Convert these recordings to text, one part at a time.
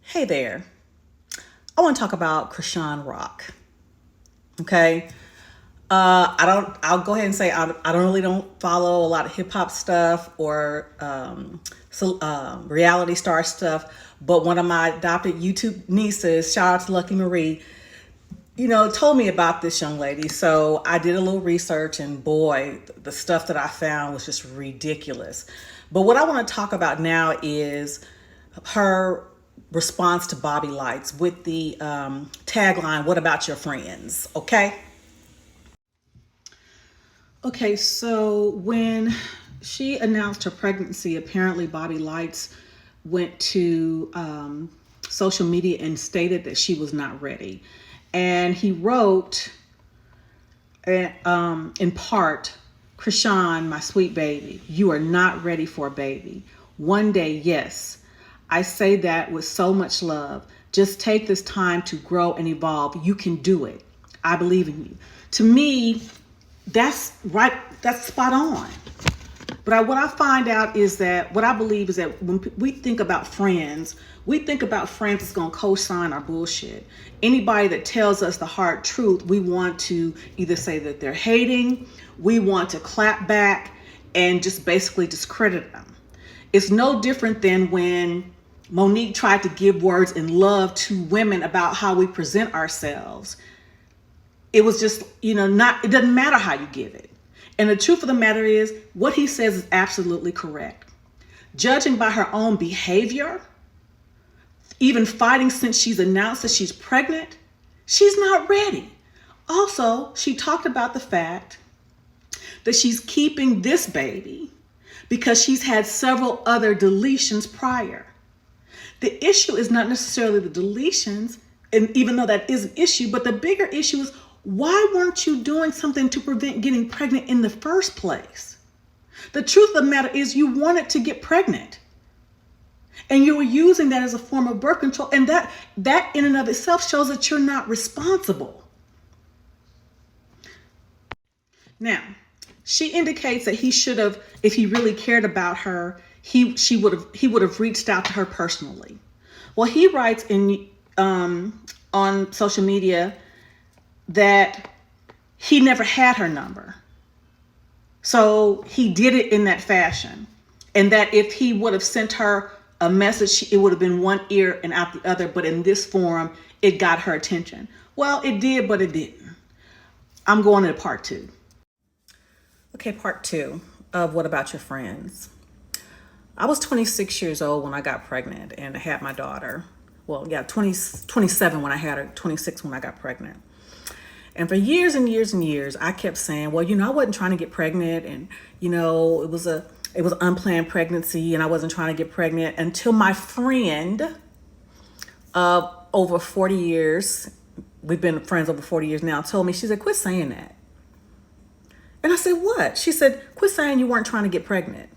Hey there. I want to talk about Krishan Rock. Okay. I'll go ahead and say I don't really don't follow a lot of hip hop stuff or reality star stuff. But one of my adopted YouTube nieces, shout out to Lucky Marie, told me about this young lady. So I did a little research, and boy, the stuff that I found was just ridiculous. But what I want to talk about now is her response to Bobby Lights with the tagline, "What about your friends?" Okay. Okay, so when she announced her pregnancy, apparently Bobby Lights went to social media and stated that she was not ready. And he wrote, in part, "Krishan, my sweet baby, you are not ready for a baby. One day, yes. I say that with so much love. Just take this time to grow and evolve. You can do it. I believe in you." To me, that's right. That's spot on. But what I find out is that what I believe is that when we think about friends, we think about friends that's going to co-sign our bullshit. Anybody that tells us the hard truth, we want to either say that they're hating, we want to clap back and just basically discredit them. It's no different than when Monique tried to give words in love to women about how we present ourselves. It was just, not, it doesn't matter how you give it. And the truth of the matter is, what he says is absolutely correct. Judging by her own behavior, even fighting since she's announced that she's pregnant, she's not ready. Also, she talked about the fact that she's keeping this baby because she's had several other deletions prior. The issue is not necessarily the deletions, and even though that is an issue, but the bigger issue is, why weren't you doing something to prevent getting pregnant in the first place? The truth of the matter is, you wanted to get pregnant. And you were using that as a form of birth control. And that in and of itself shows that you're not responsible. Now, she indicates that he should have, if he really cared about her, he would have reached out to her personally. Well, he writes on social media that he never had her number. So he did it in that fashion. And that if he would have sent her a message, it would have been one ear and out the other. But in this forum, it got her attention. Well, it did, but it didn't. I'm going to part two. Okay, part two of What About Your Friends? I was 26 years old when I got pregnant and I had my daughter. Well, yeah, 27 when I had her, 26 when I got pregnant. And for years and years and years, I kept saying, well, I wasn't trying to get pregnant. And, it was unplanned pregnancy and I wasn't trying to get pregnant until my friend of over 40 years, we've been friends over 40 years now, told me, she said, quit saying that. And I said, what? She said, quit saying you weren't trying to get pregnant.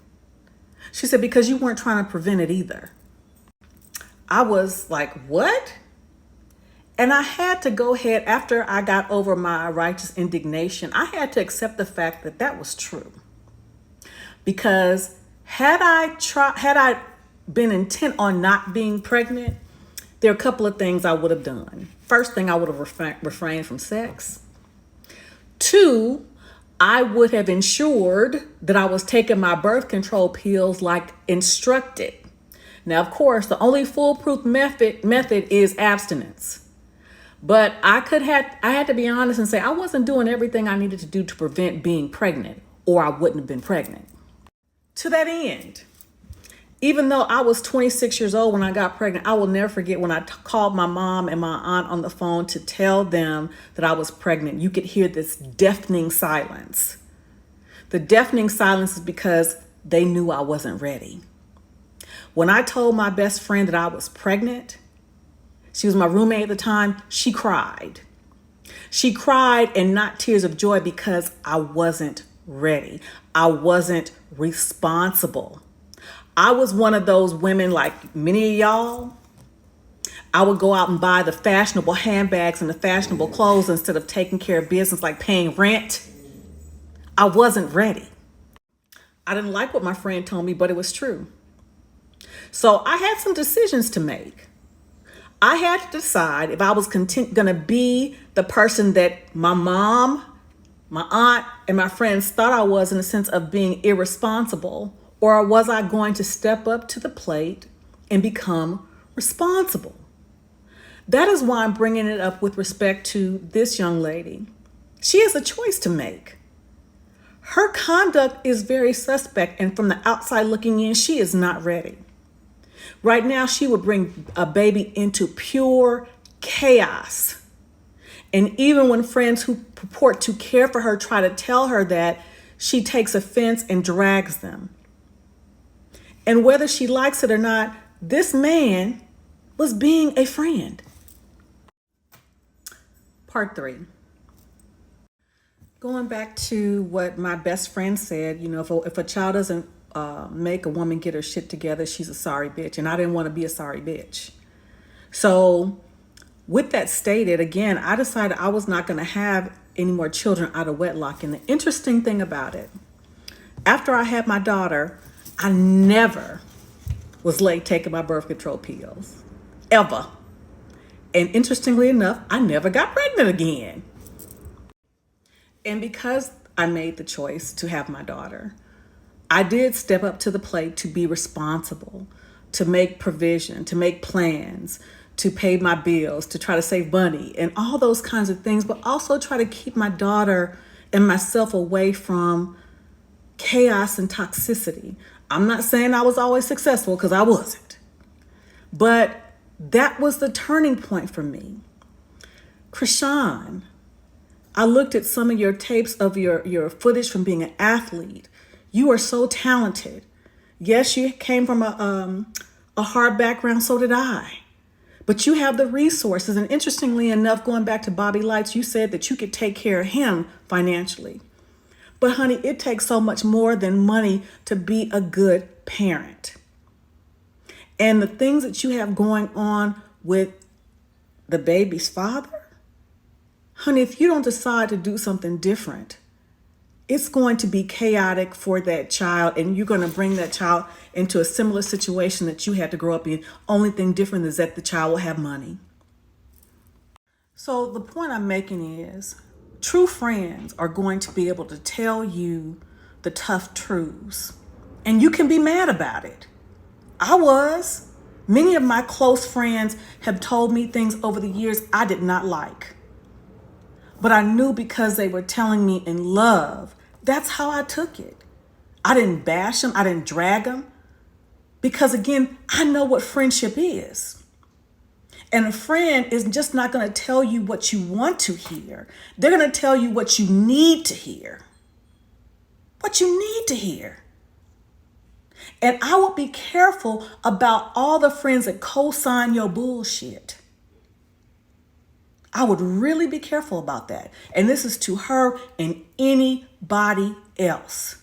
She said, because you weren't trying to prevent it either. I was like, what? And I had to go ahead, after I got over my righteous indignation, I had to accept the fact that that was true. Because had I been intent on not being pregnant, there are a couple of things I would have done. First thing, I would have refrained from sex. Two, I would have ensured that I was taking my birth control pills like instructed. Now, of course, the only foolproof method is abstinence. But I had to be honest and say I wasn't doing everything I needed to do to prevent being pregnant, or I wouldn't have been pregnant. To that end, even though I was 26 years old when I got pregnant, I will never forget when I called my mom and my aunt on the phone to tell them that I was pregnant. You could hear this deafening silence. The deafening silence is because they knew I wasn't ready. When I told my best friend that I was pregnant, she was my roommate at the time, she cried. She cried, and not tears of joy, because I wasn't ready. I wasn't responsible. I was one of those women, like many of y'all. I would go out and buy the fashionable handbags and the fashionable clothes instead of taking care of business like paying rent. I wasn't ready. I didn't like what my friend told me, but it was true. So I had some decisions to make. I had to decide if I was going to be the person that my mom, my aunt, and my friends thought I was, in the sense of being irresponsible, or was I going to step up to the plate and become responsible? That is why I'm bringing it up with respect to this young lady. She has a choice to make. Her conduct is very suspect, and from the outside looking in, she is not ready. Right now, she would bring a baby into pure chaos. And even when friends who purport to care for her try to tell her that, she takes offense and drags them. And whether she likes it or not, this man was being a friend. Part 3. Going back to what my best friend said, if a child doesn't make a woman get her shit together, she's a sorry bitch. And I didn't want to be a sorry bitch. So with that stated, again, I decided I was not going to have any more children out of wedlock. And the interesting thing about it, after I had my daughter, I never was late taking my birth control pills, ever. And interestingly enough, I never got pregnant again. And because I made the choice to have my daughter, I did step up to the plate to be responsible, to make provision, to make plans, to pay my bills, to try to save money and all those kinds of things, but also try to keep my daughter and myself away from chaos and toxicity. I'm not saying I was always successful, because I wasn't. But that was the turning point for me. Chrisean, I looked at some of your tapes of your footage from being an athlete. You are so talented. Yes, you came from a hard background, so did I. But you have the resources. And interestingly enough, going back to Bobby Lights, you said that you could take care of him financially. But honey, it takes so much more than money to be a good parent. And the things that you have going on with the baby's father, honey, if you don't decide to do something different, it's going to be chaotic for that child, and you're going to bring that child into a similar situation that you had to grow up in. Only thing different is that the child will have money. So the point I'm making is, true friends are going to be able to tell you the tough truths, and you can be mad about it. I was. Many of my close friends have told me things over the years I did not like. But I knew, because they were telling me in love, that's how I took it. I didn't bash them. I didn't drag them. Because again, I know what friendship is. And a friend is just not going to tell you what you want to hear. They're going to tell you what you need to hear. What you need to hear. And I would be careful about all the friends that co-sign your bullshit. I would really be careful about that. And this is to her and anybody else.